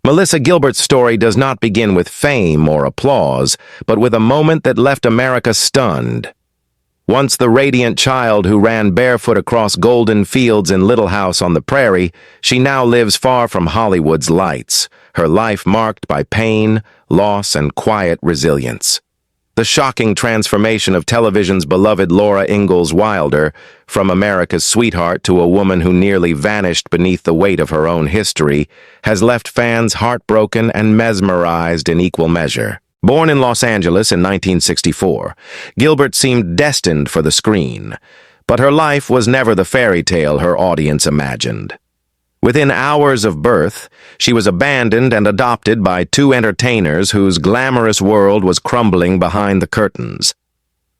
Melissa Gilbert's story does not begin with fame or applause, but with a moment that left America stunned. Once the radiant child who ran barefoot across golden fields in Little House on the Prairie, she now lives far from Hollywood's lights, her life marked by pain, loss, and quiet resilience. The shocking transformation of television's beloved Laura Ingalls Wilder, from America's sweetheart to a woman who nearly vanished beneath the weight of her own history, has left fans heartbroken and mesmerized in equal measure. Born in Los Angeles in 1964, Gilbert seemed destined for the screen, but her life was never the fairy tale her audience imagined. Within hours of birth, she was abandoned and adopted by two entertainers whose glamorous world was crumbling behind the curtains.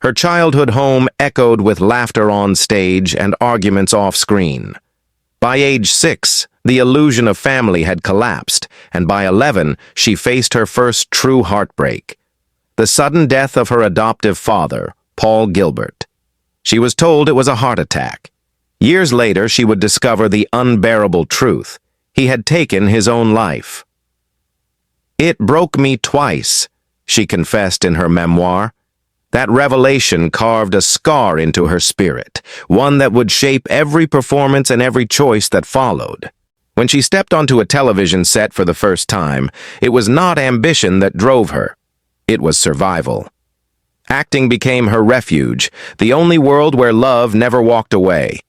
Her childhood home echoed with laughter on stage and arguments off-screen. By age 6, the illusion of family had collapsed, and by 11, she faced her first true heartbreak: the sudden death of her adoptive father, Paul Gilbert. She was told it was a heart attack. Years later, she would discover the unbearable truth: he had taken his own life. "It broke me twice," she confessed in her memoir. That revelation carved a scar into her spirit, one that would shape every performance and every choice that followed. When she stepped onto a television set for the first time, it was not ambition that drove her. It was survival. Acting became her refuge, the only world where love never walked away.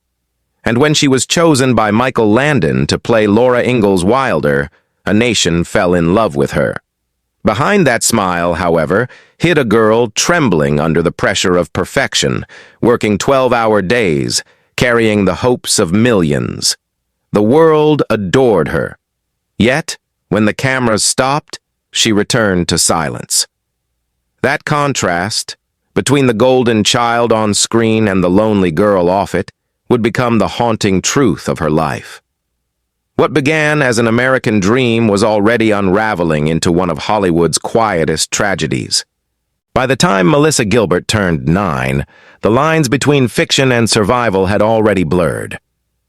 And when she was chosen by Michael Landon to play Laura Ingalls Wilder, a nation fell in love with her. Behind that smile, however, hid a girl trembling under the pressure of perfection, working 12-hour days, carrying the hopes of millions. The world adored her. Yet, when the cameras stopped, she returned to silence. That contrast, between the golden child on screen and the lonely girl off it, would become the haunting truth of her life. What began as an American dream was already unraveling into one of Hollywood's quietest tragedies. By the time Melissa Gilbert turned 9, the lines between fiction and survival had already blurred.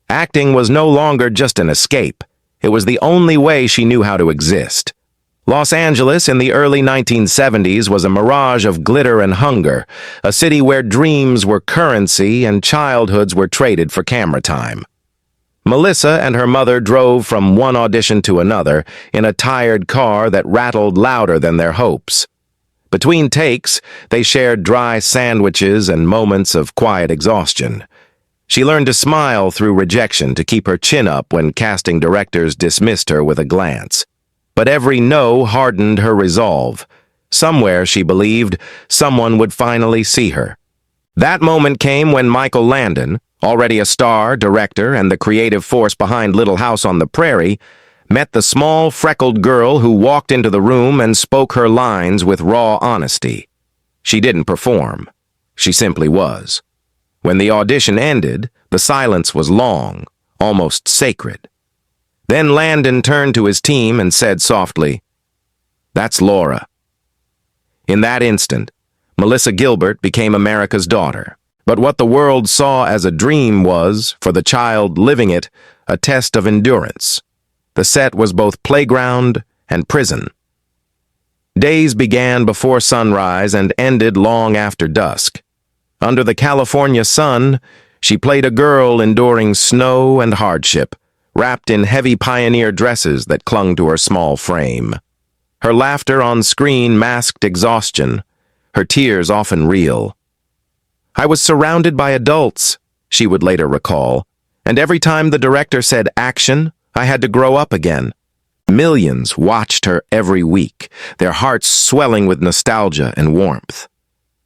Acting was no longer just an escape. It was the only way she knew how to exist. Los Angeles in the early 1970s was a mirage of glitter and hunger, a city where dreams were currency and childhoods were traded for camera time. Melissa and her mother drove from one audition to another in a tired car that rattled louder than their hopes. Between takes, they shared dry sandwiches and moments of quiet exhaustion. She learned to smile through rejection, to keep her chin up when casting directors dismissed her with a glance. But every no hardened her resolve. Somewhere, she believed, someone would finally see her. That moment came when Michael Landon, already a star, director, and the creative force behind Little House on the Prairie, met the small, freckled girl who walked into the room and spoke her lines with raw honesty. She didn't perform. She simply was. When the audition ended, the silence was long, almost sacred. Then Landon turned to his team and said softly, "That's Laura." In that instant, Melissa Gilbert became America's daughter. But what the world saw as a dream was, for the child living it, a test of endurance. The set was both playground and prison. Days began before sunrise and ended long after dusk. Under the California sun, she played a girl enduring snow and hardship, wrapped in heavy pioneer dresses that clung to her small frame. Her laughter on screen masked exhaustion, her tears often real. "I was surrounded by adults," she would later recall, "and every time the director said action, I had to grow up again." Millions watched her every week, their hearts swelling with nostalgia and warmth.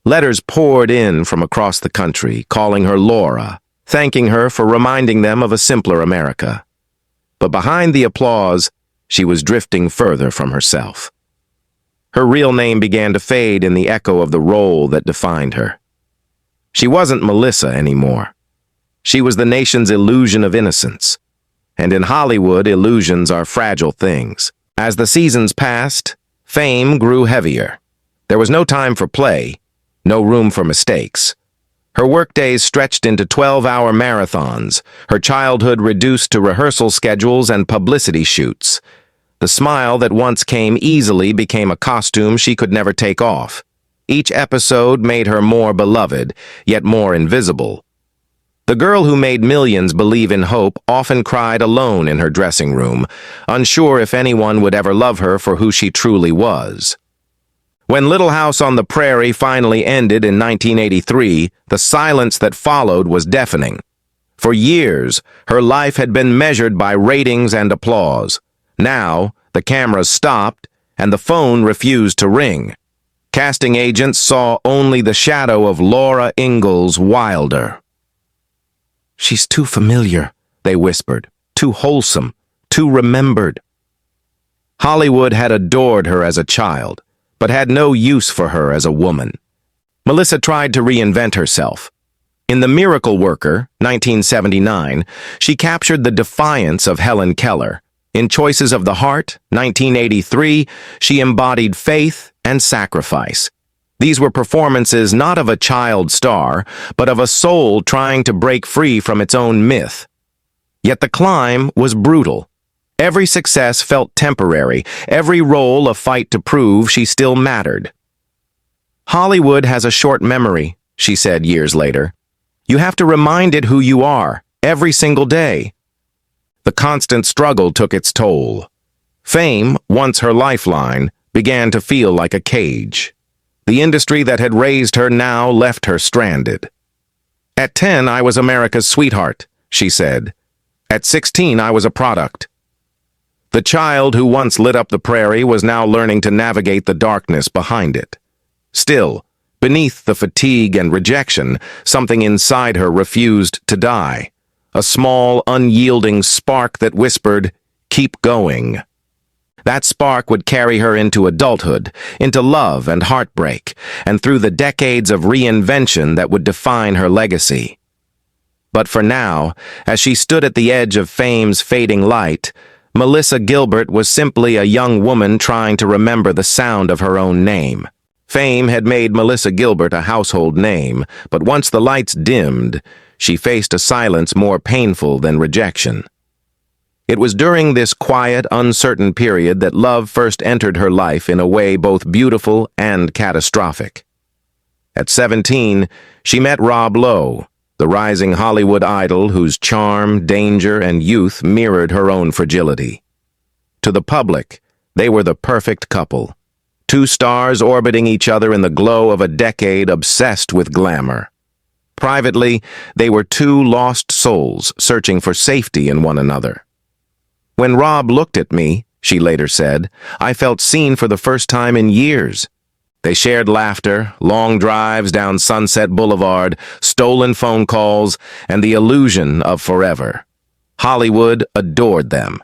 Letters poured in from across the country, calling her Laura, thanking her for reminding them of a simpler America. But behind the applause, she was drifting further from herself. Her real name began to fade in the echo of the role that defined her. She wasn't Melissa anymore. She was the nation's illusion of innocence. And in Hollywood, illusions are fragile things. As the seasons passed, fame grew heavier. There was no time for play, no room for mistakes. Her workdays stretched into 12-hour marathons, her childhood reduced to rehearsal schedules and publicity shoots. The smile that once came easily became a costume she could never take off. Each episode made her more beloved, yet more invisible. The girl who made millions believe in hope often cried alone in her dressing room, unsure if anyone would ever love her for who she truly was. When Little House on the Prairie finally ended in 1983, the silence that followed was deafening. For years, her life had been measured by ratings and applause. Now, the cameras stopped, and the phone refused to ring. Casting agents saw only the shadow of Laura Ingalls Wilder. "She's too familiar," they whispered. "Too wholesome, too remembered." Hollywood had adored her as a child, but had no use for her as a woman. Melissa tried to reinvent herself. In The Miracle Worker, 1979, she captured the defiance of Helen Keller. In Choices of the Heart, 1983, she embodied faith and sacrifice. These were performances not of a child star, but of a soul trying to break free from its own myth. Yet the climb was brutal. Every success felt temporary, every role a fight to prove she still mattered. "Hollywood has a short memory," she said years later. "You have to remind it who you are, every single day." The constant struggle took its toll. Fame, once her lifeline, began to feel like a cage. The industry that had raised her now left her stranded. "At 10, I was America's sweetheart," she said. "At 16, I was a product." The child who once lit up the prairie was now learning to navigate the darkness behind it. Still, beneath the fatigue and rejection, something inside her refused to die. A small, unyielding spark that whispered, "Keep going." That spark would carry her into adulthood, into love and heartbreak, and through the decades of reinvention that would define her legacy. But for now, as she stood at the edge of fame's fading light, Melissa Gilbert was simply a young woman trying to remember the sound of her own name. Fame had made Melissa Gilbert a household name, but once the lights dimmed, she faced a silence more painful than rejection. It was during this quiet, uncertain period that love first entered her life in a way both beautiful and catastrophic. At 17, she met Rob Lowe, the rising Hollywood idol whose charm, danger, and youth mirrored her own fragility. To the public, they were the perfect couple. Two stars orbiting each other in the glow of a decade obsessed with glamour. Privately, they were two lost souls searching for safety in one another. "When Rob looked at me," she later said, "I felt seen for the first time in years." They shared laughter, long drives down Sunset Boulevard, stolen phone calls, and the illusion of forever. Hollywood adored them.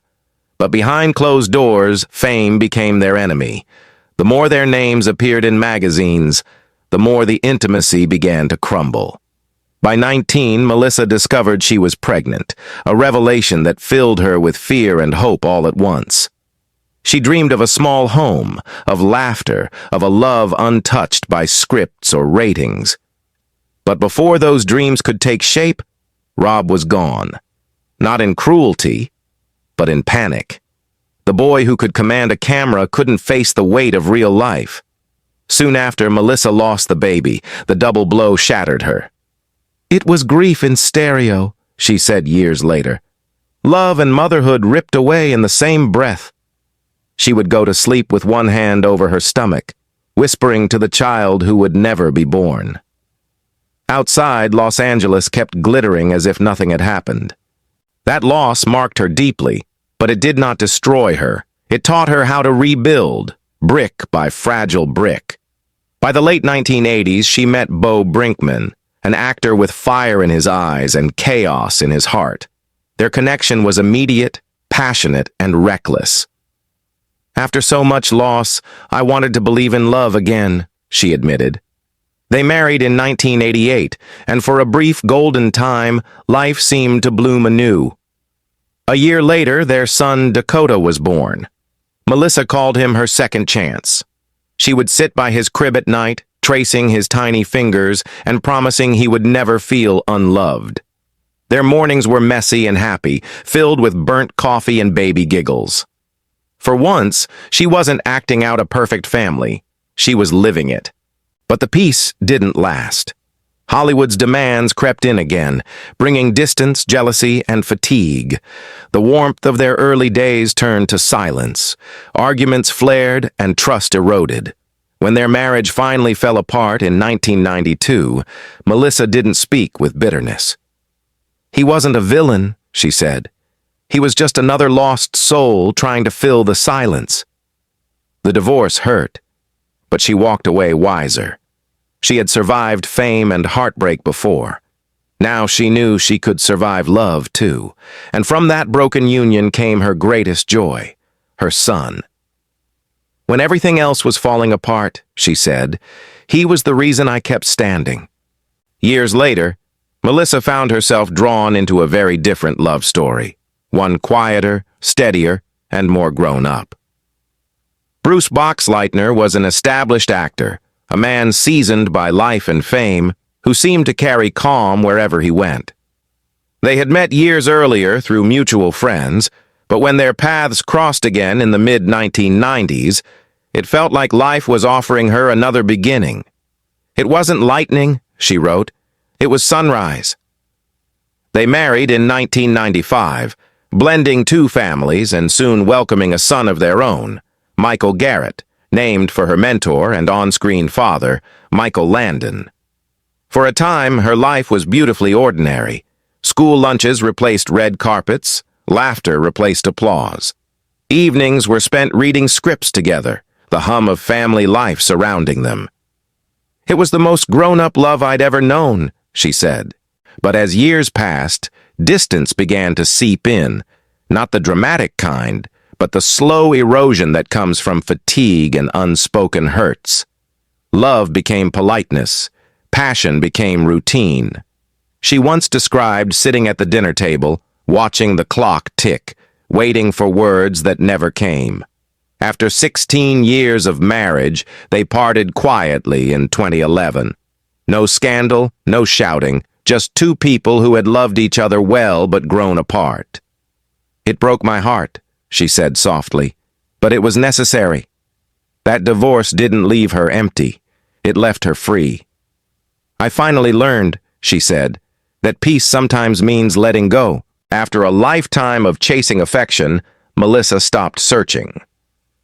But behind closed doors, fame became their enemy. The more their names appeared in magazines, the more the intimacy began to crumble. By 19, Melissa discovered she was pregnant, a revelation that filled her with fear and hope all at once. She dreamed of a small home, of laughter, of a love untouched by scripts or ratings. But before those dreams could take shape, Rob was gone. Not in cruelty, but in panic. The boy who could command a camera couldn't face the weight of real life. Soon after, Melissa lost the baby. The double blow shattered her. "It was grief in stereo," she said years later. "Love and motherhood ripped away in the same breath." She would go to sleep with one hand over her stomach, whispering to the child who would never be born. Outside, Los Angeles kept glittering as if nothing had happened. That loss marked her deeply, but it did not destroy her. It taught her how to rebuild, brick by fragile brick. By the late 1980s, she met Bo Brinkman, an actor with fire in his eyes and chaos in his heart. Their connection was immediate, passionate, and reckless. "After so much loss, I wanted to believe in love again," she admitted. They married in 1988, and for a brief golden time, life seemed to bloom anew. A year later, their son Dakota was born. Melissa called him her second chance. She would sit by his crib at night, tracing his tiny fingers and promising he would never feel unloved. Their mornings were messy and happy, filled with burnt coffee and baby giggles. For once, she wasn't acting out a perfect family. She was living it. But the peace didn't last. Hollywood's demands crept in again, bringing distance, jealousy, and fatigue. The warmth of their early days turned to silence. Arguments flared and trust eroded. When their marriage finally fell apart in 1992, Melissa didn't speak with bitterness. "He wasn't a villain," she said. "He was just another lost soul trying to fill the silence." The divorce hurt, but she walked away wiser. She had survived fame and heartbreak before. Now she knew she could survive love, too. And from that broken union came her greatest joy, her son. "When everything else was falling apart," she said, "he was the reason I kept standing." Years later, Melissa found herself drawn into a very different love story, one quieter, steadier, and more grown up. Bruce Boxleitner was an established actor, a man seasoned by life and fame, who seemed to carry calm wherever he went. They had met years earlier through mutual friends, but when their paths crossed again in the mid-1990s, it felt like life was offering her another beginning. "It wasn't lightning," she wrote. "It was sunrise." They married in 1995, blending two families and soon welcoming a son of their own, Michael Garrett, named for her mentor and on-screen father, Michael Landon. For a time, her life was beautifully ordinary. School lunches replaced red carpets, laughter replaced applause. Evenings were spent reading scripts together, the hum of family life surrounding them. "It was the most grown-up love I'd ever known," she said. But as years passed, distance began to seep in, not the dramatic kind, but the slow erosion that comes from fatigue and unspoken hurts. Love became politeness. Passion became routine. She once described sitting at the dinner table, watching the clock tick, waiting for words that never came. After 16 years of marriage, they parted quietly in 2011. No scandal, no shouting, just two people who had loved each other well but grown apart. "It broke my heart," she said softly, "but it was necessary." That divorce didn't leave her empty. It left her free. "I finally learned," she said, "that peace sometimes means letting go." After a lifetime of chasing affection, Melissa stopped searching.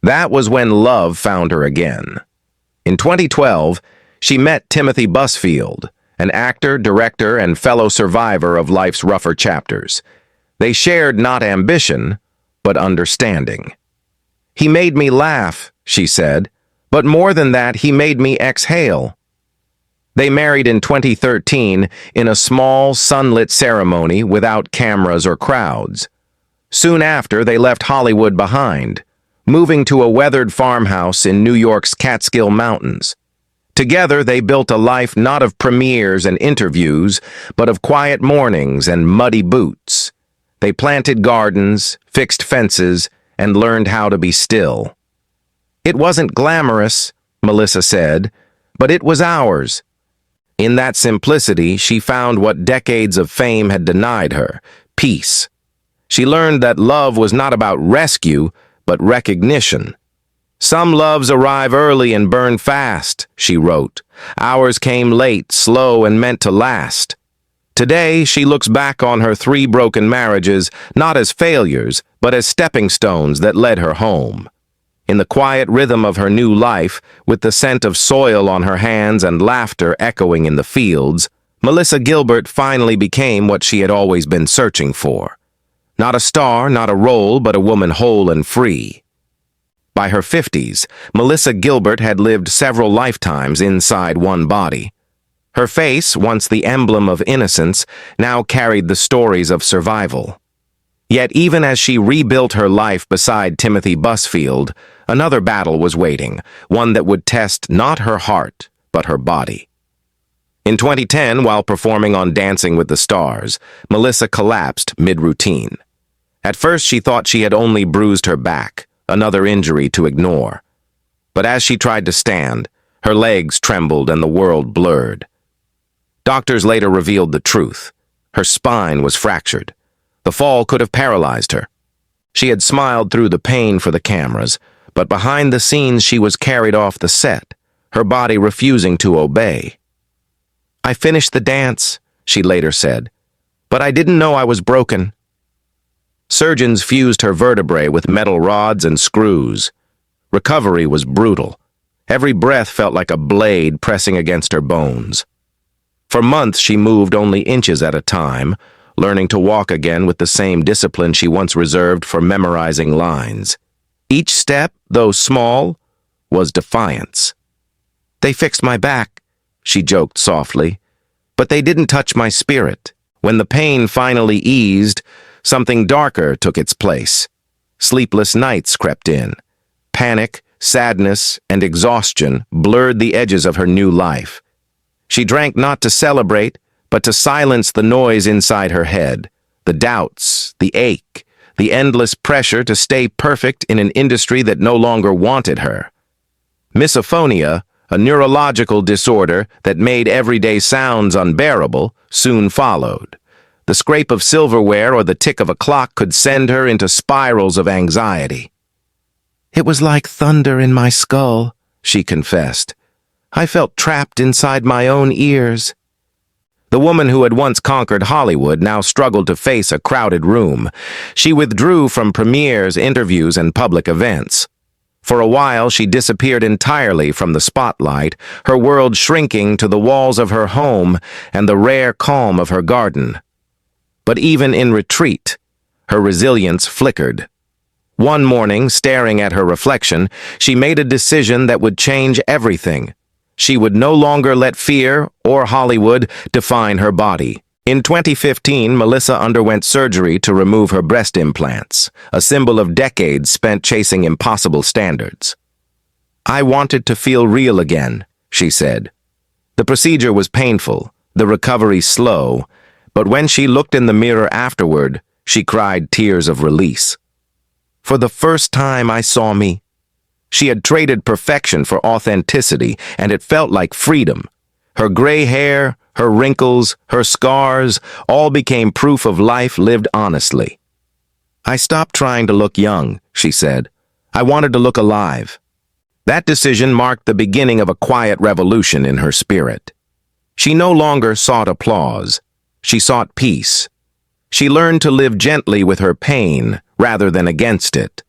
That was when love found her again. In 2012, she met Timothy Busfield, an actor, director, and fellow survivor of life's rougher chapters. They shared not ambition, but understanding. "He made me laugh," she said, "but more than that, he made me exhale." They married in 2013 in a small, sunlit ceremony without cameras or crowds. Soon after, they left Hollywood behind, moving to a weathered farmhouse in New York's Catskill Mountains. Together, they built a life not of premieres and interviews, but of quiet mornings and muddy boots. They planted gardens, fixed fences, and learned how to be still. "It wasn't glamorous," Melissa said, "but it was ours." In that simplicity, she found what decades of fame had denied her: peace. She learned that love was not about rescue, but recognition. "Some loves arrive early and burn fast," she wrote. "Ours came late, slow, and meant to last." Today, she looks back on her 3 broken marriages not as failures, but as stepping stones that led her home. In the quiet rhythm of her new life, with the scent of soil on her hands and laughter echoing in the fields, Melissa Gilbert finally became what she had always been searching for. Not a star, not a role, but a woman whole and free. By her 50s, Melissa Gilbert had lived several lifetimes inside one body. Her face, once the emblem of innocence, now carried the stories of survival. Yet even as she rebuilt her life beside Timothy Busfield, another battle was waiting, one that would test not her heart, but her body. In 2010, while performing on Dancing with the Stars, Melissa collapsed mid-routine. At first, she thought she had only bruised her back, another injury to ignore. But as she tried to stand, her legs trembled and the world blurred. Doctors later revealed the truth. Her spine was fractured. The fall could have paralyzed her. She had smiled through the pain for the cameras, but behind the scenes she was carried off the set, her body refusing to obey. "I finished the dance," she later said, "but I didn't know I was broken." Surgeons fused her vertebrae with metal rods and screws. Recovery was brutal. Every breath felt like a blade pressing against her bones. For months she moved only inches at a time, learning to walk again with the same discipline she once reserved for memorizing lines. Each step, though small, was defiance. "They fixed my back," she joked softly, "but they didn't touch my spirit." When the pain finally eased, something darker took its place. Sleepless nights crept in. Panic, sadness, and exhaustion blurred the edges of her new life. She drank not to celebrate, but to silence the noise inside her head, the doubts, the ache, the endless pressure to stay perfect in an industry that no longer wanted her. Misophonia, a neurological disorder that made everyday sounds unbearable, soon followed. The scrape of silverware or the tick of a clock could send her into spirals of anxiety. "It was like thunder in my skull," she confessed. "I felt trapped inside my own ears." The woman who had once conquered Hollywood now struggled to face a crowded room. She withdrew from premieres, interviews, and public events. For a while, she disappeared entirely from the spotlight, her world shrinking to the walls of her home and the rare calm of her garden. But even in retreat, her resilience flickered. One morning, staring at her reflection, she made a decision that would change everything. She would no longer let fear or Hollywood define her body. In 2015, Melissa underwent surgery to remove her breast implants, a symbol of decades spent chasing impossible standards. "I wanted to feel real again," she said. The procedure was painful, the recovery slow, but when she looked in the mirror afterward, she cried tears of release. "For the first time I saw me." She had traded perfection for authenticity, and it felt like freedom. Her gray hair, her wrinkles, her scars, all became proof of life lived honestly. "I stopped trying to look young," she said. "I wanted to look alive." That decision marked the beginning of a quiet revolution in her spirit. She no longer sought applause. She sought peace. She learned to live gently with her pain rather than against it.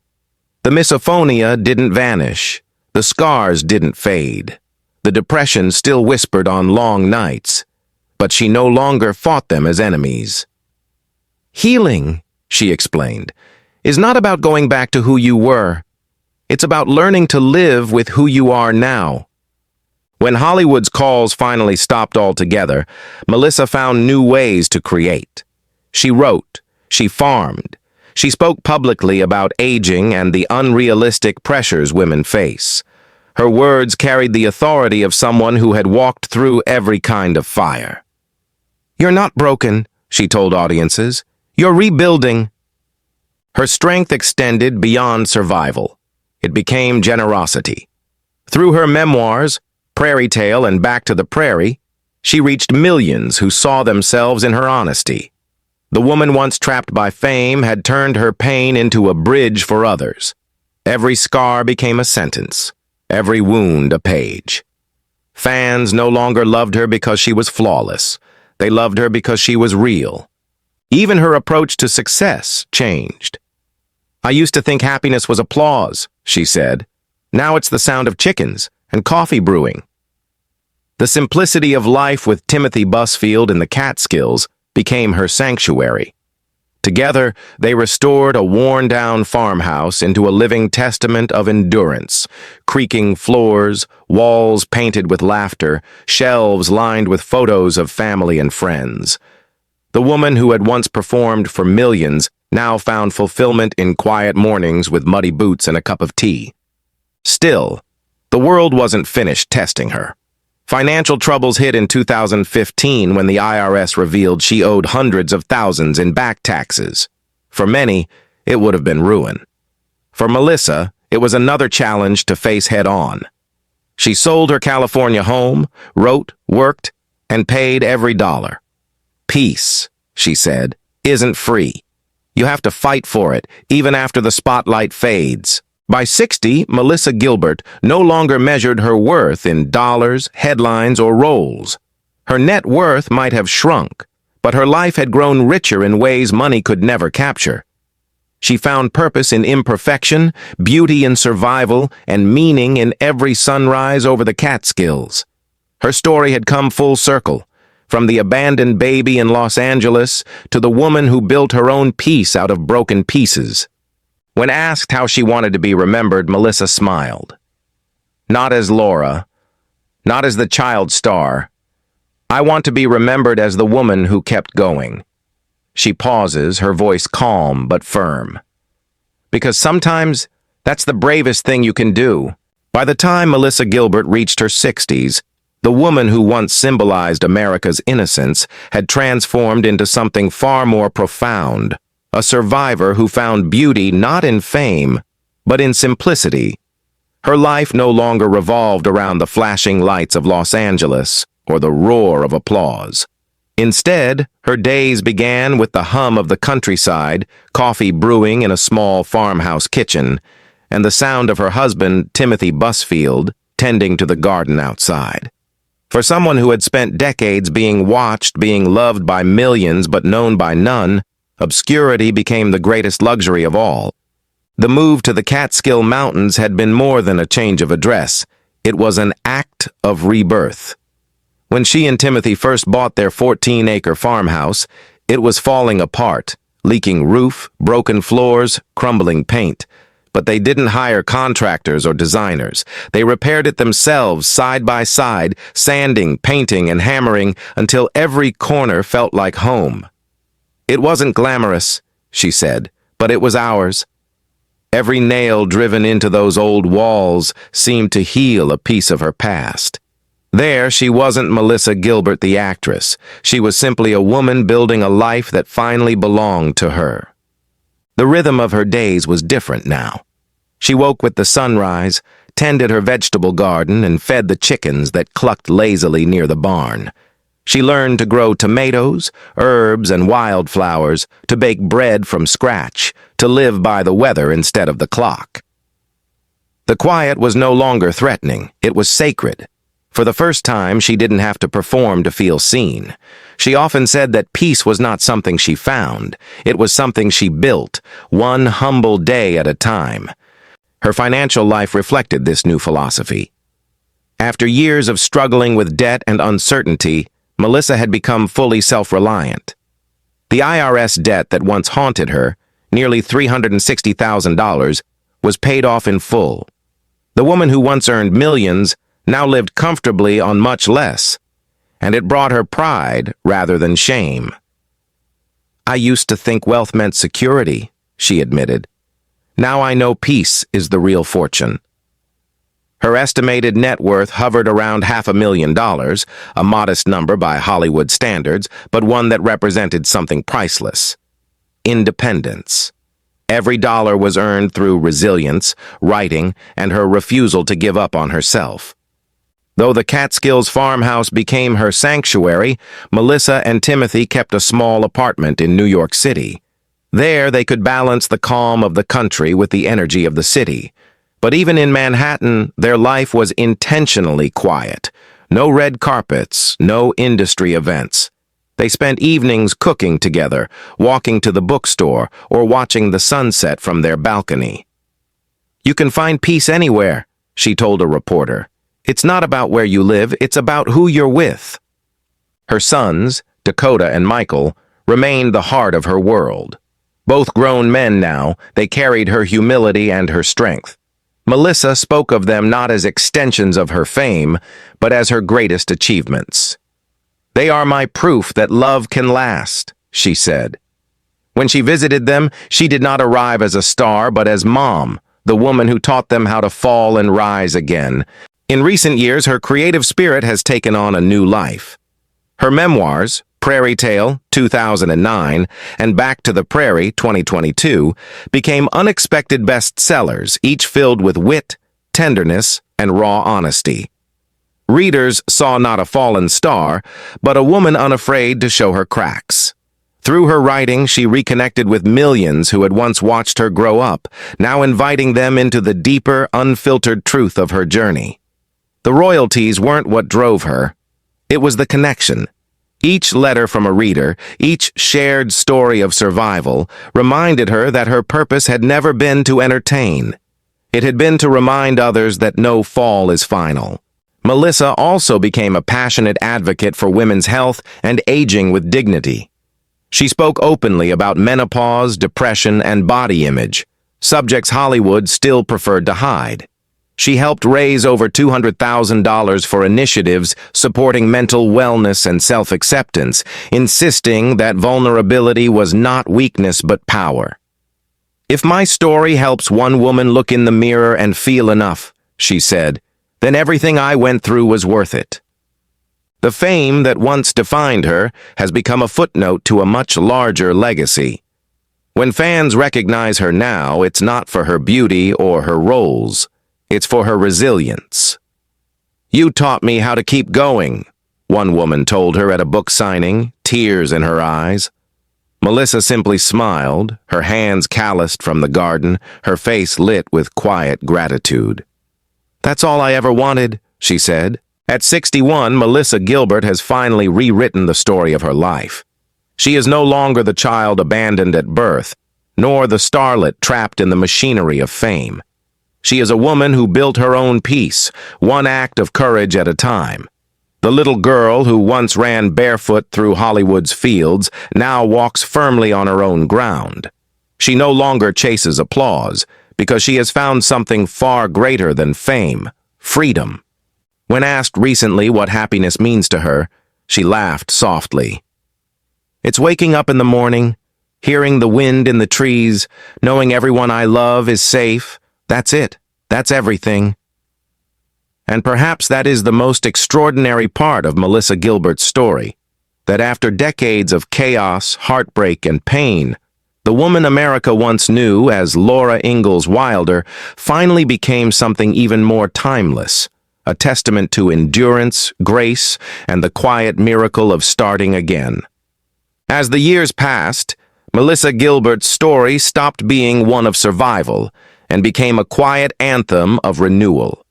The misophonia didn't vanish. The scars didn't fade. The depression still whispered on long nights, but she no longer fought them as enemies. "Healing," she explained, "is not about going back to who you were. It's about learning to live with who you are now." When Hollywood's calls finally stopped altogether, Melissa found new ways to create. She wrote, she farmed, she spoke publicly about aging and the unrealistic pressures women face. Her words carried the authority of someone who had walked through every kind of fire. "You're not broken," she told audiences. "You're rebuilding." Her strength extended beyond survival. It became generosity. Through her memoirs, Prairie Tale and Back to the Prairie, she reached millions who saw themselves in her honesty. The woman once trapped by fame had turned her pain into a bridge for others. Every scar became a sentence, every wound a page. Fans no longer loved her because she was flawless. They loved her because she was real. Even her approach to success changed. "I used to think happiness was applause," she said. "Now it's the sound of chickens and coffee brewing." The simplicity of life with Timothy Busfield in the Catskills became her sanctuary. Together, they restored a worn-down farmhouse into a living testament of endurance, creaking floors, walls painted with laughter, shelves lined with photos of family and friends. The woman who had once performed for millions now found fulfillment in quiet mornings with muddy boots and a cup of tea. Still, the world wasn't finished testing her. Financial troubles hit in 2015 when the IRS revealed she owed hundreds of thousands in back taxes. For many, it would have been ruin. For Melissa, it was another challenge to face head-on. She sold her California home, wrote, worked, and paid every dollar. "Peace," she said, "isn't free. You have to fight for it, even after the spotlight fades. By 60, Melissa Gilbert no longer measured her worth in dollars, headlines, or roles. Her net worth might have shrunk, but her life had grown richer in ways money could never capture. She found purpose in imperfection, beauty in survival, and meaning in every sunrise over the Catskills. Her story had come full circle, from the abandoned baby in Los Angeles to the woman who built her own peace out of broken pieces. When asked how she wanted to be remembered, Melissa smiled. Not as Laura, not as the child star. I want to be remembered as the woman who kept going. She pauses, her voice calm but firm. Because sometimes that's the bravest thing you can do. By the time Melissa Gilbert reached her 60s, the woman who once symbolized America's innocence had transformed into something far more profound, a survivor who found beauty not in fame, but in simplicity. Her life no longer revolved around the flashing lights of Los Angeles or the roar of applause. Instead, her days began with the hum of the countryside, coffee brewing in a small farmhouse kitchen, and the sound of her husband, Timothy Busfield, tending to the garden outside. For someone who had spent decades being watched, being loved by millions but known by none, obscurity became the greatest luxury of all. The move to the Catskill Mountains had been more than a change of address. It was an act of rebirth. When she and Timothy first bought their 14-acre farmhouse, it was falling apart, leaking roof, broken floors, crumbling paint. But they didn't hire contractors or designers. They repaired it themselves, side by side, sanding, painting, and hammering until every corner felt like home. It wasn't glamorous, she said, but it was ours. Every nail driven into those old walls seemed to heal a piece of her past. There, she wasn't Melissa Gilbert the actress. She was simply a woman building a life that finally belonged to her. The rhythm of her days was different now. She woke with the sunrise, tended her vegetable garden, and fed the chickens that clucked lazily near the barn. She learned to grow tomatoes, herbs, and wildflowers, to bake bread from scratch, to live by the weather instead of the clock. The quiet was no longer threatening. It was sacred. For the first time, she didn't have to perform to feel seen. She often said that peace was not something she found. It was something she built, one humble day at a time. Her financial life reflected this new philosophy. After years of struggling with debt and uncertainty, Melissa had become fully self-reliant. The IRS debt that once haunted her, nearly $360,000, was paid off in full. The woman who once earned millions now lived comfortably on much less, and it brought her pride rather than shame. I used to think wealth meant security, she admitted. Now I know peace is the real fortune. Her estimated net worth hovered around $500,000, a modest number by Hollywood standards, but one that represented something priceless. Independence. Every dollar was earned through resilience, writing, and her refusal to give up on herself. Though the Catskills farmhouse became her sanctuary, Melissa and Timothy kept a small apartment in New York City. There, they could balance the calm of the country with the energy of the city. But even in Manhattan, their life was intentionally quiet. No red carpets, no industry events. They spent evenings cooking together, walking to the bookstore, or watching the sunset from their balcony. "You can find peace anywhere," she told a reporter. "It's not about where you live, it's about who you're with." Her sons, Dakota and Michael, remained the heart of her world. Both grown men now, they carried her humility and her strength. Melissa spoke of them not as extensions of her fame, but as her greatest achievements. "They are my proof that love can last," she said. When she visited them, she did not arrive as a star, but as Mom, the woman who taught them how to fall and rise again. In recent years, her creative spirit has taken on a new life. Her memoirs, Prairie 2009, and Back to the Prairie, 2022, became unexpected bestsellers, each filled with wit, tenderness, and raw honesty. Readers saw not a fallen star, but a woman unafraid to show her cracks. Through her writing, she reconnected with millions who had once watched her grow up, now inviting them into the deeper, unfiltered truth of her journey. The royalties weren't what drove her. It was the connection. Each letter from a reader, each shared story of survival, reminded her that her purpose had never been to entertain. It had been to remind others that no fall is final. Melissa also became a passionate advocate for women's health and aging with dignity. She spoke openly about menopause, depression, and body image, subjects Hollywood still preferred to hide. She helped raise over $200,000 for initiatives supporting mental wellness and self-acceptance, insisting that vulnerability was not weakness but power. "If my story helps one woman look in the mirror and feel enough," she said, "then everything I went through was worth it." The fame that once defined her has become a footnote to a much larger legacy. When fans recognize her now, it's not for her beauty or her roles. It's for her resilience. "You taught me how to keep going," one woman told her at a book signing, tears in her eyes. Melissa simply smiled, her hands calloused from the garden, her face lit with quiet gratitude. "That's all I ever wanted," she said. At 61, Melissa Gilbert has finally rewritten the story of her life. She is no longer the child abandoned at birth, nor the starlet trapped in the machinery of fame. She is a woman who built her own peace, one act of courage at a time. The little girl who once ran barefoot through Hollywood's fields now walks firmly on her own ground. She no longer chases applause, because she has found something far greater than fame: freedom. When asked recently what happiness means to her, she laughed softly. "It's waking up in the morning, hearing the wind in the trees, knowing everyone I love is safe. That's it. That's everything." And perhaps that is the most extraordinary part of Melissa Gilbert's story, that after decades of chaos, heartbreak, and pain, the woman America once knew as Laura Ingalls Wilder finally became something even more timeless, a testament to endurance, grace, and the quiet miracle of starting again. As the years passed, Melissa Gilbert's story stopped being one of survival and became a quiet anthem of renewal.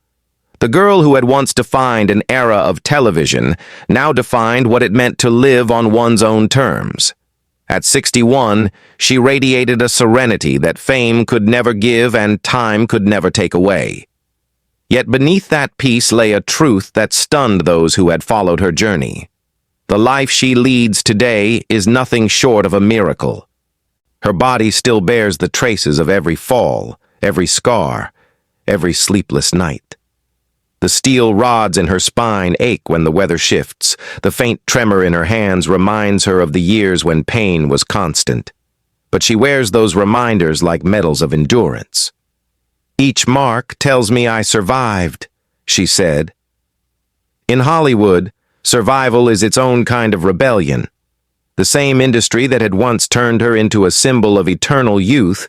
The girl who had once defined an era of television now defined what it meant to live on one's own terms. At 61, she radiated a serenity that fame could never give and time could never take away. Yet beneath that peace lay a truth that stunned those who had followed her journey. The life she leads today is nothing short of a miracle. Her body still bears the traces of every fall, every scar, every sleepless night. The steel rods in her spine ache when the weather shifts. The faint tremor in her hands reminds her of the years when pain was constant. But she wears those reminders like medals of endurance. "Each mark tells me I survived," she said. In Hollywood, survival is its own kind of rebellion. The same industry that had once turned her into a symbol of eternal youth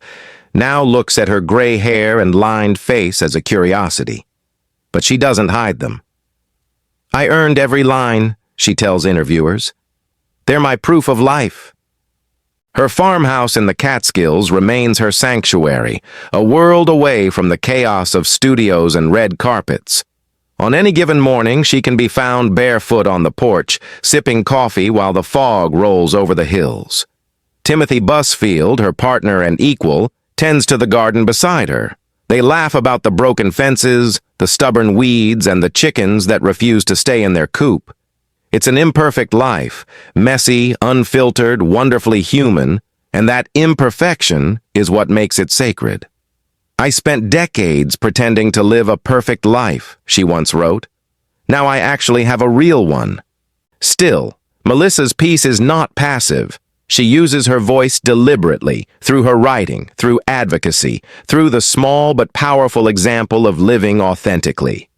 now looks at her gray hair and lined face as a curiosity. But she doesn't hide them. "I earned every line," she tells interviewers. "They're my proof of life." Her farmhouse in the Catskills remains her sanctuary, a world away from the chaos of studios and red carpets. On any given morning, she can be found barefoot on the porch, sipping coffee while the fog rolls over the hills. Timothy Busfield, her partner and equal, tends to the garden beside her. They laugh about the broken fences, the stubborn weeds, and the chickens that refuse to stay in their coop. It's an imperfect life, messy, unfiltered, wonderfully human, and that imperfection is what makes it sacred. "I spent decades pretending to live a perfect life," she once wrote. "Now I actually have a real one." Still, Melissa's peace is not passive. She uses her voice deliberately, through her writing, through advocacy, through the small but powerful example of living authentically.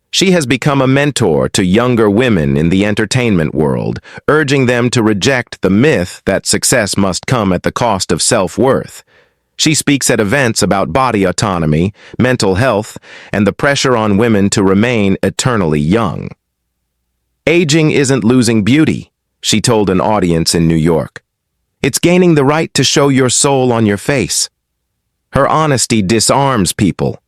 She has become a mentor to younger women in the entertainment world, urging them to reject the myth that success must come at the cost of self-worth. She speaks at events about body autonomy, mental health, and the pressure on women to remain eternally young. "Aging isn't losing beauty," she told an audience in New York. It's gaining the right to show your soul on your face. Her honesty disarms people.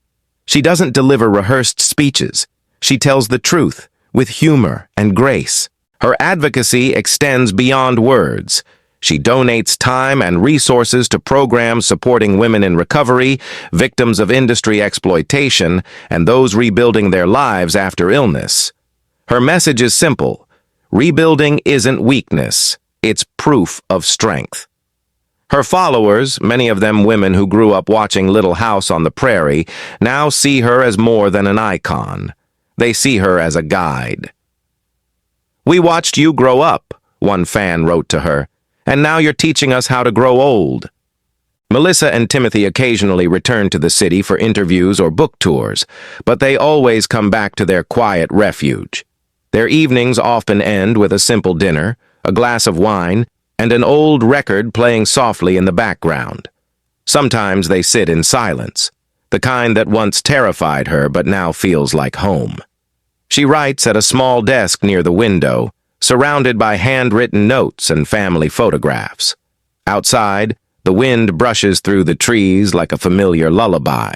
She doesn't deliver rehearsed speeches. She tells the truth, with humor and grace. Her advocacy extends beyond words. She donates time and resources to programs supporting women in recovery, victims of industry exploitation, and those rebuilding their lives after illness. Her message is simple. Rebuilding isn't weakness. It's proof of strength. Her followers, many of them women who grew up watching Little House on the Prairie, now see her as more than an icon. They see her as a guide. "We watched you grow up," one fan wrote to her, "and now you're teaching us how to grow old." Melissa and Timothy occasionally return to the city for interviews or book tours, but they always come back to their quiet refuge. Their evenings often end with a simple dinner, a glass of wine, and an old record playing softly in the background. Sometimes they sit in silence, the kind that once terrified her but now feels like home. She writes at a small desk near the window, surrounded by handwritten notes and family photographs. Outside, the wind brushes through the trees like a familiar lullaby.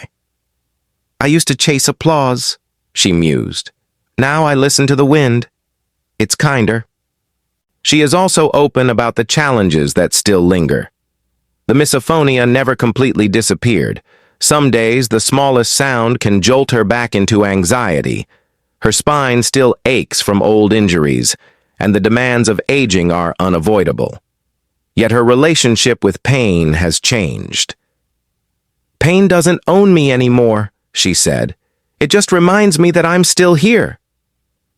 "I used to chase applause," she mused. "Now I listen to the wind. It's kinder." She is also open about the challenges that still linger. The misophonia never completely disappeared. Some days, the smallest sound can jolt her back into anxiety. Her spine still aches from old injuries, and the demands of aging are unavoidable. Yet her relationship with pain has changed. "Pain doesn't own me anymore," she said. "It just reminds me that I'm still here."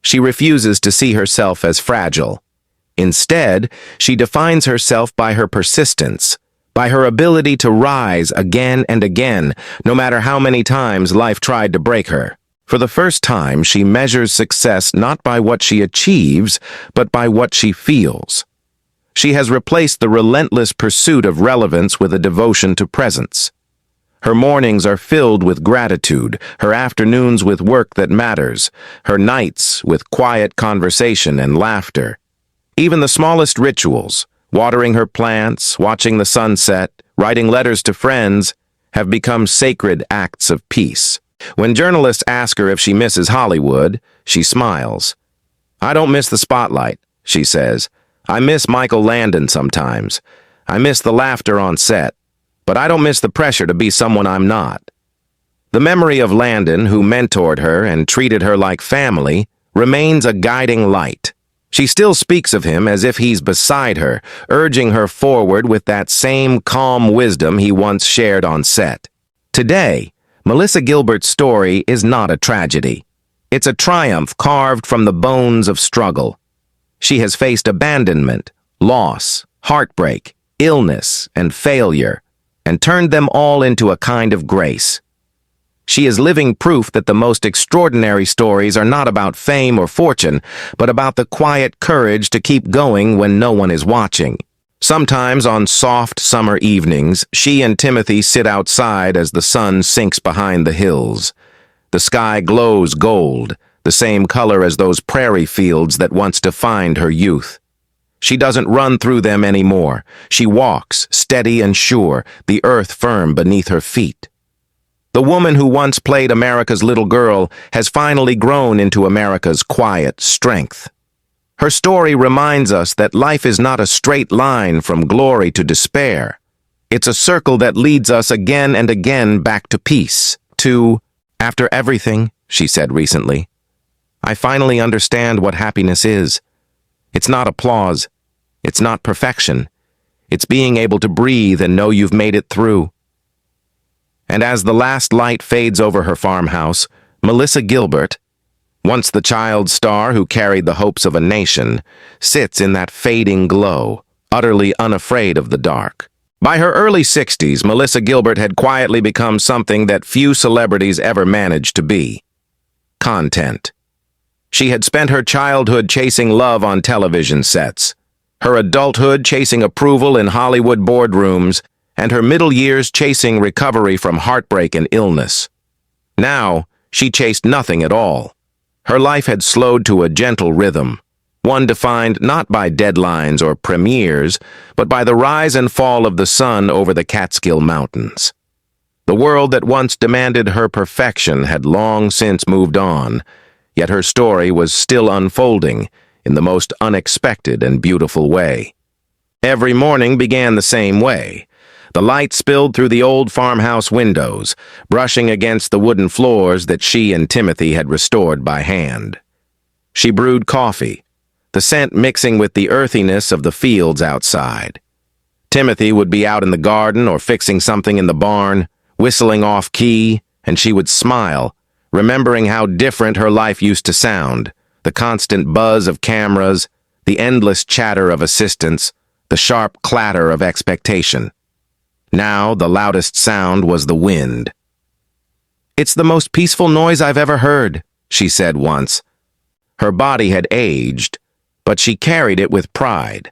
She refuses to see herself as fragile. Instead, she defines herself by her persistence, by her ability to rise again and again, no matter how many times life tried to break her. For the first time, she measures success not by what she achieves, but by what she feels. She has replaced the relentless pursuit of relevance with a devotion to presence. Her mornings are filled with gratitude, her afternoons with work that matters, her nights with quiet conversation and laughter. Even the smallest rituals, watering her plants, watching the sunset, writing letters to friends, have become sacred acts of peace. When journalists ask her if she misses Hollywood, she smiles. "I don't miss the spotlight," she says. "I miss Michael Landon sometimes. I miss the laughter on set. But I don't miss the pressure to be someone I'm not." The memory of Landon, who mentored her and treated her like family, remains a guiding light. She still speaks of him as if he's beside her, urging her forward with that same calm wisdom he once shared on set. Today, Melissa Gilbert's story is not a tragedy. It's a triumph carved from the bones of struggle. She has faced abandonment, loss, heartbreak, illness, and failure, and turned them all into a kind of grace. She is living proof that the most extraordinary stories are not about fame or fortune, but about the quiet courage to keep going when no one is watching. Sometimes on soft summer evenings, she and Timothy sit outside as the sun sinks behind the hills. The sky glows gold, the same color as those prairie fields that once defined her youth. She doesn't run through them anymore. She walks, steady and sure, the earth firm beneath her feet. The woman who once played America's little girl has finally grown into America's quiet strength. Her story reminds us that life is not a straight line from glory to despair. It's a circle that leads us again and again back to peace, to, "After everything," she said recently, "I finally understand what happiness is. It's not applause. It's not perfection. It's being able to breathe and know you've made it through." And as the last light fades over her farmhouse, Melissa Gilbert, once the child star who carried the hopes of a nation, sits in that fading glow, utterly unafraid of the dark. By her early 60s, Melissa Gilbert had quietly become something that few celebrities ever managed to be: content. She had spent her childhood chasing love on television sets, her adulthood chasing approval in Hollywood boardrooms, and her middle years chasing recovery from heartbreak and illness. Now, she chased nothing at all. Her life had slowed to a gentle rhythm. one defined not by deadlines or premieres, but by the rise and fall of the sun over the Catskill Mountains. The world that once demanded her perfection had long since moved on, yet her story was still unfolding in the most unexpected and beautiful way. Every morning began the same way. The light spilled through the old farmhouse windows, brushing against the wooden floors that she and Timothy had restored by hand. She brewed coffee, the scent mixing with the earthiness of the fields outside. Timothy would be out in the garden or fixing something in the barn, whistling off-key, and she would smile, remembering how different her life used to sound, the constant buzz of cameras, the endless chatter of assistants, the sharp clatter of expectation. Now the loudest sound was the wind. "It's the most peaceful noise I've ever heard," she said once. Her body had aged, but she carried it with pride.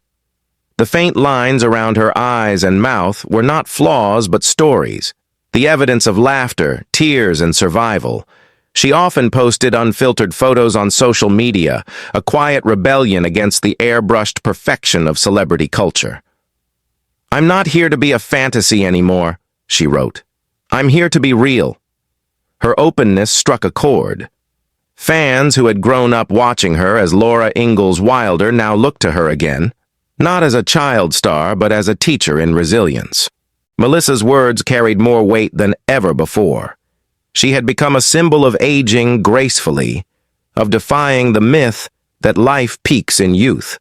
The faint lines around her eyes and mouth were not flaws but stories, the evidence of laughter, tears, and survival. She often posted unfiltered photos on social media, a quiet rebellion against the airbrushed perfection of celebrity culture. "I'm not here to be a fantasy anymore," she wrote. "I'm here to be real." Her openness struck a chord. Fans who had grown up watching her as Laura Ingalls Wilder now looked to her again, not as a child star but as a teacher in resilience. Melissa's words carried more weight than ever before. She had become a symbol of aging gracefully, of defying the myth that life peaks in youth.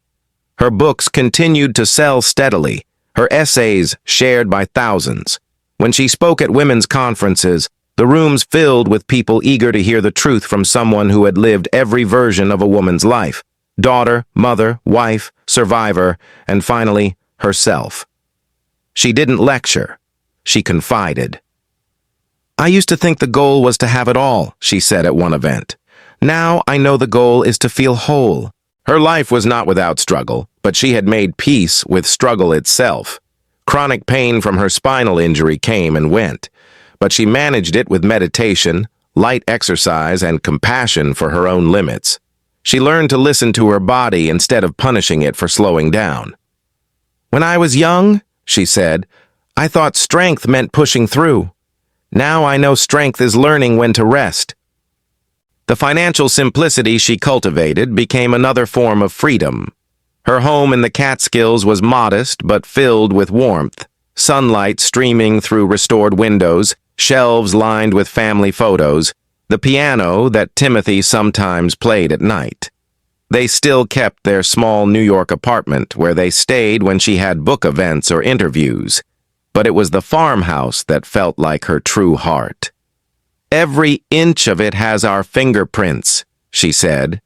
Her books continued to sell steadily, her essays shared by thousands. When she spoke at women's conferences, the rooms filled with people eager to hear the truth from someone who had lived every version of a woman's life: daughter, mother, wife, survivor, and finally, herself. She didn't lecture. She confided. "I used to think the goal was to have it all," she said at one event. "Now I know the goal is to feel whole." Her life was not without struggle, but she had made peace with struggle itself. Chronic pain from her spinal injury came and went, but she managed it with meditation, light exercise, and compassion for her own limits. She learned to listen to her body instead of punishing it for slowing down. "When I was young," she said, "I thought strength meant pushing through. Now I know strength is learning when to rest." The financial simplicity she cultivated became another form of freedom. Her home in the Catskills was modest but filled with warmth, sunlight streaming through restored windows, shelves lined with family photos, the piano that Timothy sometimes played at night. They still kept their small New York apartment where they stayed when she had book events or interviews, but it was the farmhouse that felt like her true heart. "Every inch of it has our fingerprints," she said.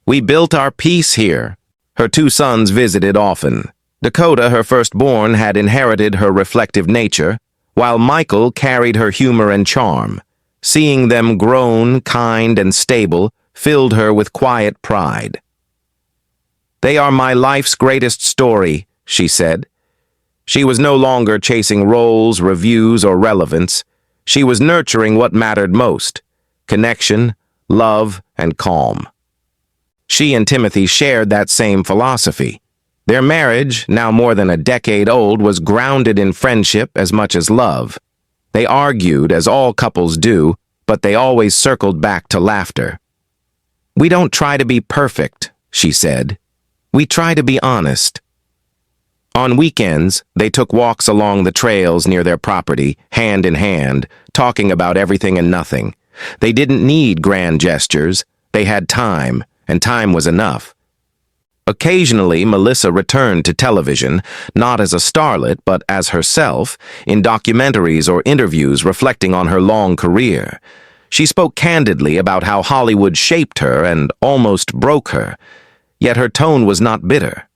"We built our peace here." Her two sons visited often. Dakota, her firstborn, had inherited her reflective nature, while Michael carried her humor and charm. Seeing them grown, kind, and stable filled her with quiet pride. "They are my life's greatest story," she said. She was no longer chasing roles, reviews, or relevance. She was nurturing what mattered most: connection, love, and calm. She and Timothy shared that same philosophy. Their marriage, now more than a decade old, was grounded in friendship as much as love. They argued, as all couples do, but they always circled back to laughter. "We don't try to be perfect," she said. "We try to be honest." On weekends, they took walks along the trails near their property, hand in hand, talking about everything and nothing. They didn't need grand gestures. They had time, and time was enough. Occasionally, Melissa returned to television, not as a starlet, but as herself, in documentaries or interviews reflecting on her long career. She spoke candidly about how Hollywood shaped her and almost broke her, yet her tone was not bitter.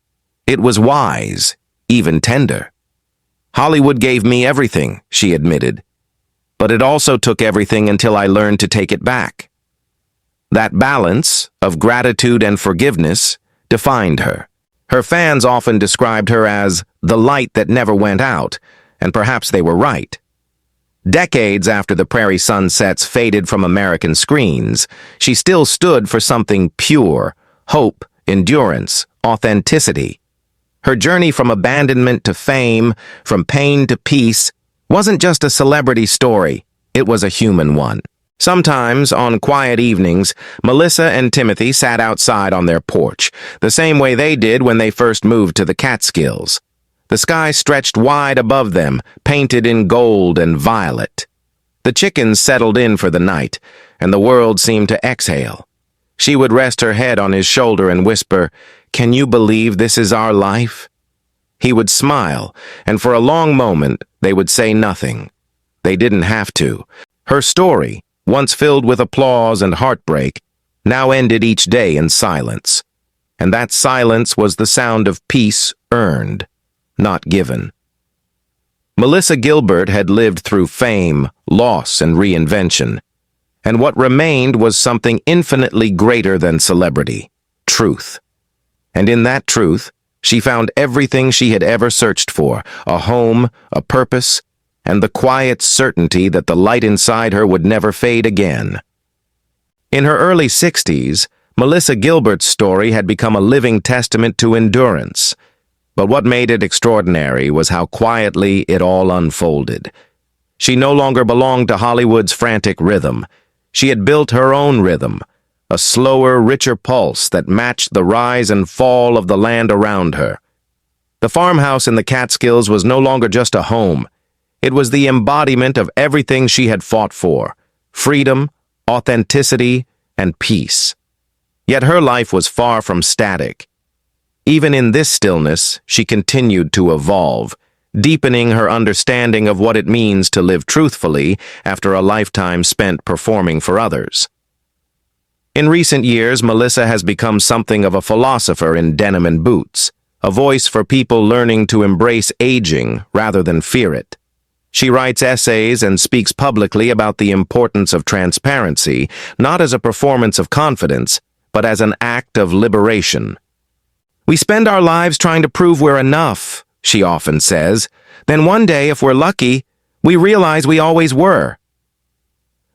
It was wise, even tender. "Hollywood gave me everything," she admitted, "but it also took everything until I learned to take it back." That balance of gratitude and forgiveness defined her. Her fans often described her as the light that never went out, and perhaps they were right. Decades after the Prairie sunsets faded from American screens, she still stood for something pure, hope, endurance, authenticity. Her journey from abandonment to fame, from pain to peace, wasn't just a celebrity story, it was a human one. Sometimes, on quiet evenings, Melissa and Timothy sat outside on their porch, the same way they did when they first moved to the Catskills. The sky stretched wide above them, painted in gold and violet. The chickens settled in for the night, and the world seemed to exhale. She would rest her head on his shoulder and whisper, "Can you believe this is our life?" He would smile, and for a long moment, they would say nothing. They didn't have to. Her story, once filled with applause and heartbreak, now ended each day in silence. And that silence was the sound of peace earned, not given. Melissa Gilbert had lived through fame, loss, and reinvention. And what remained was something infinitely greater than celebrity: truth. And in that truth, she found everything she had ever searched for: a home, a purpose, and the quiet certainty that the light inside her would never fade again. In her early 60s, Melissa Gilbert's story had become a living testament to endurance. But what made it extraordinary was how quietly it all unfolded. She no longer belonged to Hollywood's frantic rhythm. She had built her own rhythm, a slower, richer pulse that matched the rise and fall of the land around her. The farmhouse in the Catskills was no longer just a home. It was the embodiment of everything she had fought for: freedom, authenticity, and peace. Yet her life was far from static. Even in this stillness, she continued to evolve, deepening her understanding of what it means to live truthfully after a lifetime spent performing for others. In recent years, Melissa has become something of a philosopher in denim and boots, a voice for people learning to embrace aging rather than fear it. She writes essays and speaks publicly about the importance of transparency, not as a performance of confidence, but as an act of liberation. "We spend our lives trying to prove we're enough," she often says. "Then one day, if we're lucky, we realize we always were."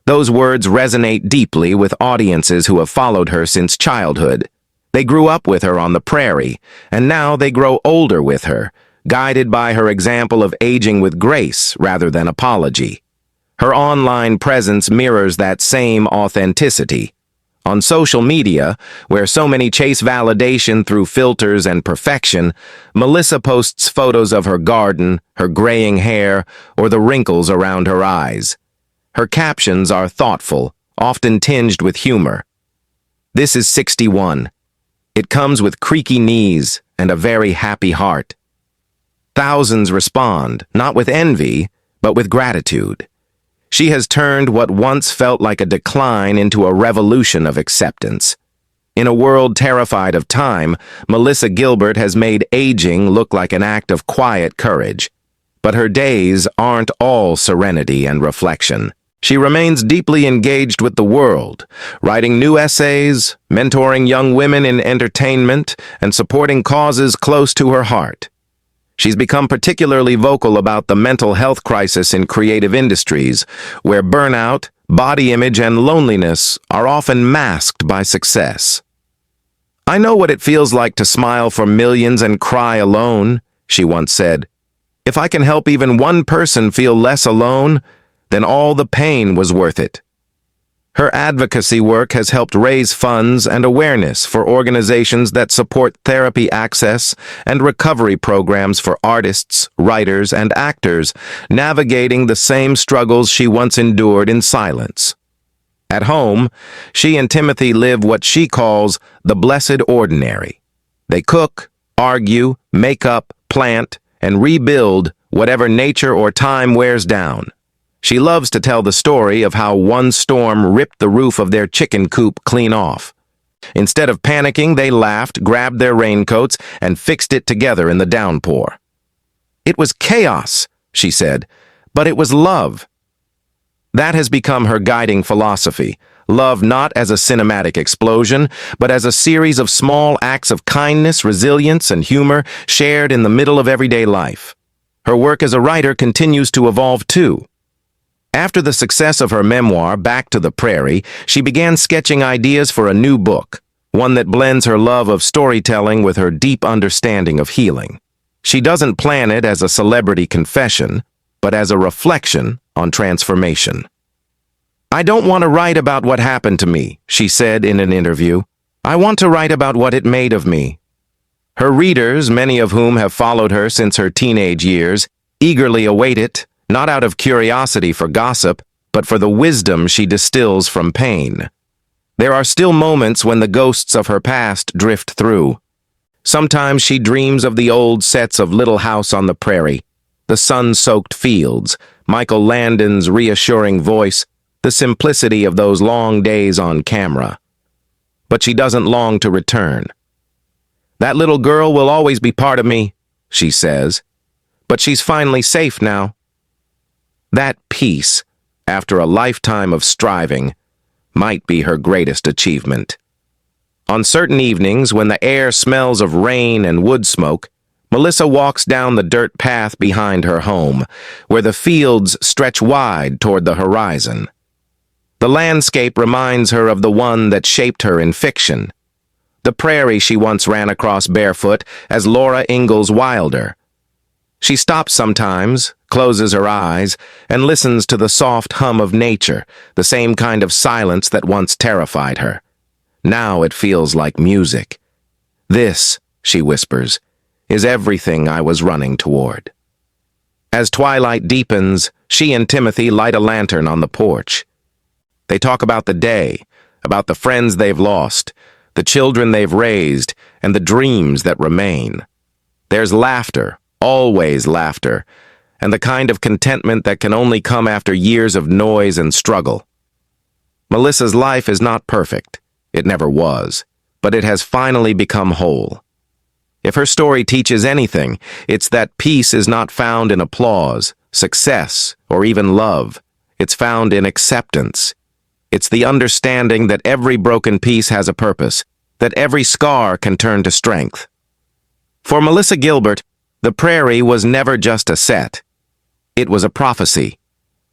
Those words resonate deeply with audiences who have followed her since childhood. They grew up with her on the Prairie, and now they grow older with her, guided by her example of aging with grace rather than apology. Her online presence mirrors that same authenticity. On social media, where so many chase validation through filters and perfection, Melissa posts photos of her garden, her graying hair, or the wrinkles around her eyes. Her captions are thoughtful, often tinged with humor. "This is 61. It comes with creaky knees and a very happy heart." Thousands respond, not with envy, but with gratitude. She has turned what once felt like a decline into a revolution of acceptance. In a world terrified of time, Melissa Gilbert has made aging look like an act of quiet courage. But her days aren't all serenity and reflection. She remains deeply engaged with the world, writing new essays, mentoring young women in entertainment, and supporting causes close to her heart. She's become particularly vocal about the mental health crisis in creative industries, where burnout, body image, and loneliness are often masked by success. "I know what it feels like to smile for millions and cry alone," she once said. "If I can help even one person feel less alone, then all the pain was worth it." Her advocacy work has helped raise funds and awareness for organizations that support therapy access and recovery programs for artists, writers, and actors navigating the same struggles she once endured in silence. At home, she and Timothy live what she calls the blessed ordinary. They cook, argue, make up, plant, and rebuild whatever nature or time wears down. She loves to tell the story of how one storm ripped the roof of their chicken coop clean off. Instead of panicking, they laughed, grabbed their raincoats, and fixed it together in the downpour. "It was chaos," she said, "but it was love." That has become her guiding philosophy. Love not as a cinematic explosion, but as a series of small acts of kindness, resilience, and humor shared in the middle of everyday life. Her work as a writer continues to evolve too. After the success of her memoir, Back to the Prairie, she began sketching ideas for a new book, one that blends her love of storytelling with her deep understanding of healing. She doesn't plan it as a celebrity confession, but as a reflection on transformation. "I don't want to write about what happened to me," she said in an interview. "I want to write about what it made of me." Her readers, many of whom have followed her since her teenage years, eagerly await it, not out of curiosity for gossip, but for the wisdom she distills from pain. There are still moments when the ghosts of her past drift through. Sometimes she dreams of the old sets of Little House on the Prairie, the sun-soaked fields, Michael Landon's reassuring voice, the simplicity of those long days on camera. But she doesn't long to return. "That little girl will always be part of me," she says, "but she's finally safe now." That peace, after a lifetime of striving, might be her greatest achievement. On certain evenings, when the air smells of rain and wood smoke, Melissa walks down the dirt path behind her home, where the fields stretch wide toward the horizon. The landscape reminds her of the one that shaped her in fiction, the prairie she once ran across barefoot as Laura Ingalls Wilder. She stops sometimes, closes her eyes, and listens to the soft hum of nature, the same kind of silence that once terrified her. Now it feels like music. "This," she whispers, "is everything I was running toward." As twilight deepens, she and Timothy light a lantern on the porch. They talk about the day, about the friends they've lost, the children they've raised, and the dreams that remain. There's laughter, always laughter, and the kind of contentment that can only come after years of noise and struggle. Melissa's life is not perfect. It never was, but it has finally become whole. If her story teaches anything, it's that peace is not found in applause, success, or even love. It's found in acceptance. It's the understanding that every broken piece has a purpose, that every scar can turn to strength. For Melissa Gilbert, the Prairie was never just a set. It was a prophecy,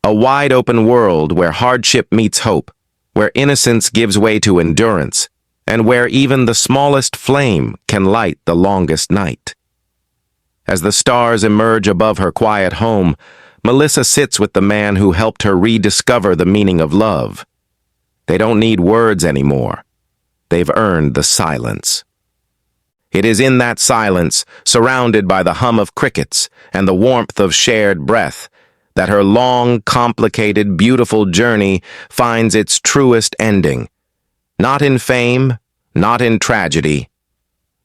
a wide-open world where hardship meets hope, where innocence gives way to endurance, and where even the smallest flame can light the longest night. As the stars emerge above her quiet home, Melissa sits with the man who helped her rediscover the meaning of love. They don't need words anymore. They've earned the silence. It is in that silence, surrounded by the hum of crickets and the warmth of shared breath, that her long, complicated, beautiful journey finds its truest ending. Not in fame, not in tragedy,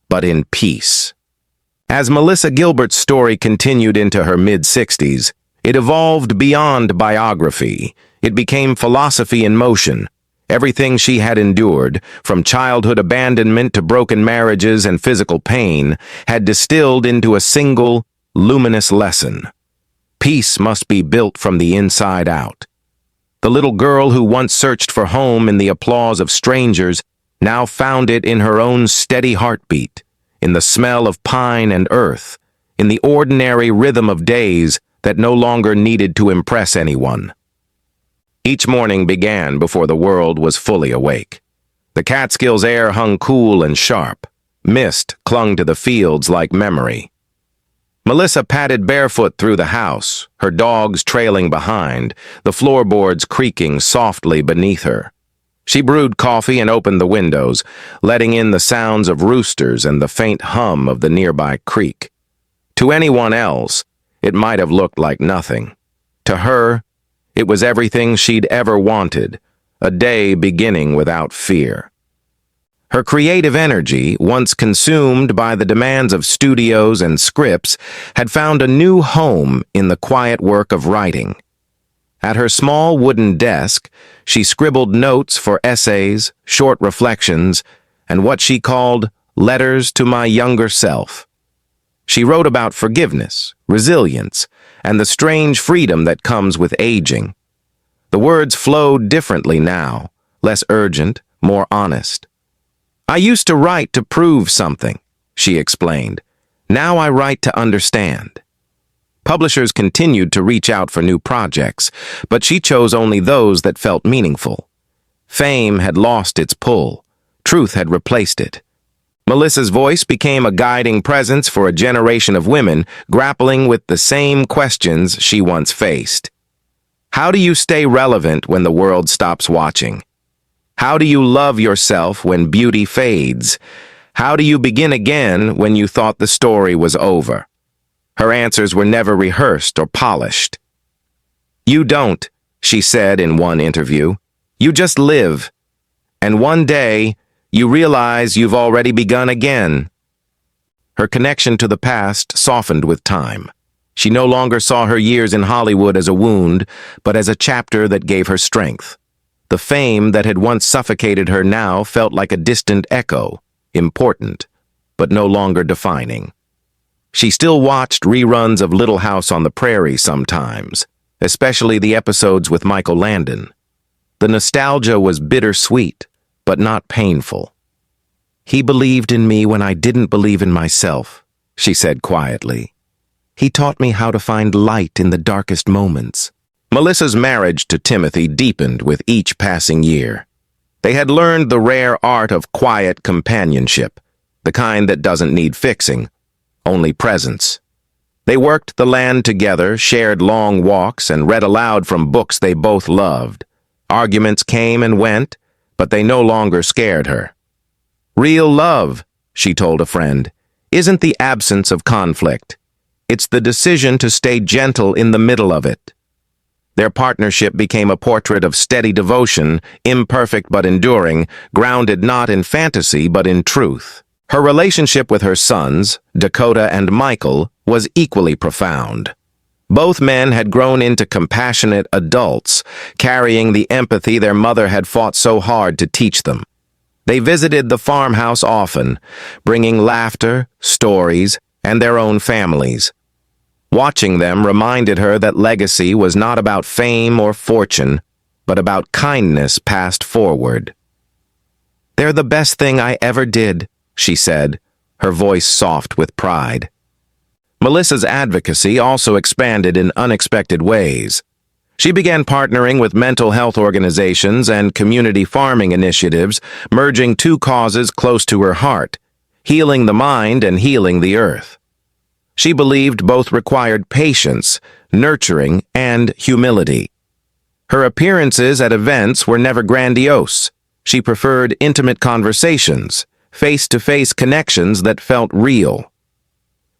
but in peace. As Melissa Gilbert's story continued into her mid-60s, it evolved beyond biography. It became philosophy in motion. Everything she had endured, from childhood abandonment to broken marriages and physical pain, had distilled into a single, luminous lesson. Peace must be built from the inside out. The little girl who once searched for home in the applause of strangers now found it in her own steady heartbeat, in the smell of pine and earth, in the ordinary rhythm of days that no longer needed to impress anyone. Each morning began before the world was fully awake. The Catskills air hung cool and sharp. Mist clung to the fields like memory. Melissa padded barefoot through the house, her dogs trailing behind, the floorboards creaking softly beneath her. She brewed coffee and opened the windows, letting in the sounds of roosters and the faint hum of the nearby creek. To anyone else, it might have looked like nothing. To her, it was everything she'd ever wanted, a day beginning without fear. Her creative energy, once consumed by the demands of studios and scripts, had found a new home in the quiet work of writing. At her small wooden desk, she scribbled notes for essays, short reflections, and what she called letters to my younger self. She wrote about forgiveness, resilience, and the strange freedom that comes with aging. The words flowed differently now, less urgent, more honest. "I used to write to prove something," she explained. "Now I write to understand." Publishers continued to reach out for new projects, but she chose only those that felt meaningful. Fame had lost its pull. Truth had replaced it. Melissa's voice became a guiding presence for a generation of women grappling with the same questions she once faced. How do you stay relevant when the world stops watching? How do you love yourself when beauty fades? How do you begin again when you thought the story was over? Her answers were never rehearsed or polished. "You don't," she said in one interview. "You just live. And one day, you realize you've already begun again." Her connection to the past softened with time. She no longer saw her years in Hollywood as a wound, but as a chapter that gave her strength. The fame that had once suffocated her now felt like a distant echo, important, but no longer defining. She still watched reruns of Little House on the Prairie sometimes, especially the episodes with Michael Landon. The nostalgia was bittersweet, but not painful. "He believed in me when I didn't believe in myself," she said quietly. "He taught me how to find light in the darkest moments." Melissa's marriage to Timothy deepened with each passing year. They had learned the rare art of quiet companionship, the kind that doesn't need fixing, only presence. They worked the land together, shared long walks, and read aloud from books they both loved. Arguments came and went, but they no longer scared her. "Real love," she told a friend, "isn't the absence of conflict. It's the decision to stay gentle in the middle of it." Their partnership became a portrait of steady devotion, imperfect but enduring, grounded not in fantasy but in truth. Her relationship with her sons, Dakota and Michael, was equally profound. Both men had grown into compassionate adults, carrying the empathy their mother had fought so hard to teach them. They visited the farmhouse often, bringing laughter, stories, and their own families. Watching them reminded her that legacy was not about fame or fortune, but about kindness passed forward. "They're the best thing I ever did," she said, her voice soft with pride. Melissa's advocacy also expanded in unexpected ways. She began partnering with mental health organizations and community farming initiatives, merging two causes close to her heart, healing the mind and healing the earth. She believed both required patience, nurturing, and humility. Her appearances at events were never grandiose. She preferred intimate conversations, face-to-face connections that felt real.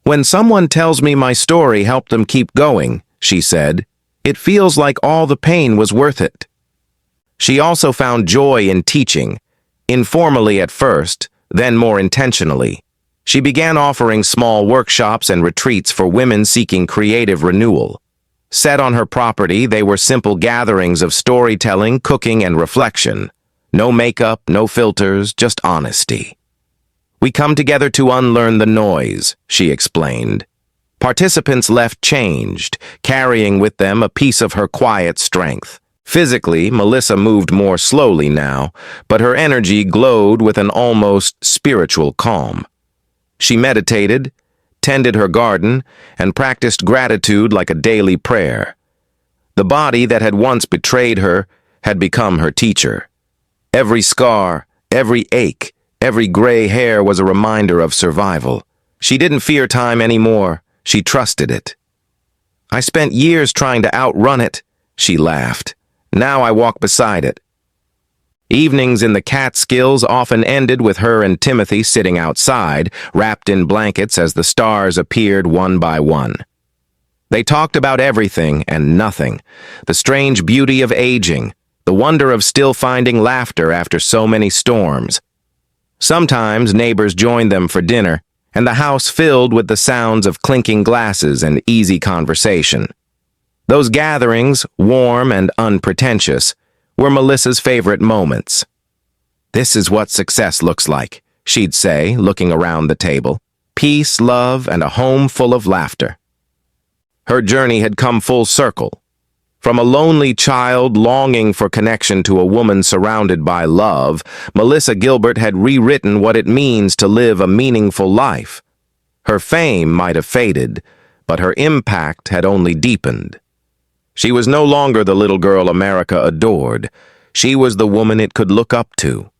"When someone tells me my story helped them keep going," she said, "it feels like all the pain was worth it." She also found joy in teaching, informally at first, then more intentionally. She began offering small workshops and retreats for women seeking creative renewal. Set on her property, they were simple gatherings of storytelling, cooking, and reflection. No makeup, no filters, just honesty. "We come together to unlearn the noise," she explained. Participants left changed, carrying with them a piece of her quiet strength. Physically, Melissa moved more slowly now, but her energy glowed with an almost spiritual calm. She meditated, tended her garden, and practiced gratitude like a daily prayer. The body that had once betrayed her had become her teacher. Every scar, every ache, every gray hair was a reminder of survival. She didn't fear time anymore. She trusted it. "I spent years trying to outrun it," she laughed. "Now I walk beside it." Evenings in the Catskills often ended with her and Timothy sitting outside, wrapped in blankets as the stars appeared one by one. They talked about everything and nothing, the strange beauty of aging, the wonder of still finding laughter after so many storms. Sometimes neighbors joined them for dinner, and the house filled with the sounds of clinking glasses and easy conversation. Those gatherings, warm and unpretentious, were Melissa's favorite moments. "This is what success looks like," she'd say, looking around the table. "Peace, love, and a home full of laughter." Her journey had come full circle. From a lonely child longing for connection to a woman surrounded by love, Melissa Gilbert had rewritten what it means to live a meaningful life. Her fame might have faded, but her impact had only deepened. She was no longer the little girl America adored. She was the woman it could look up to.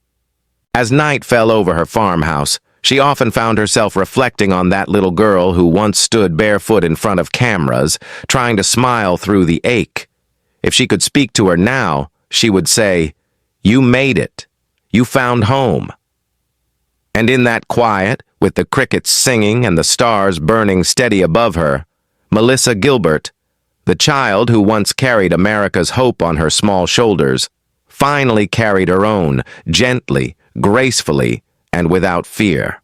As night fell over her farmhouse, she often found herself reflecting on that little girl who once stood barefoot in front of cameras, trying to smile through the ache. If she could speak to her now, she would say, "You made it. You found home." And in that quiet, with the crickets singing and the stars burning steady above her, Melissa Gilbert, the child who once carried America's hope on her small shoulders, finally carried her own, gently, gracefully, and without fear.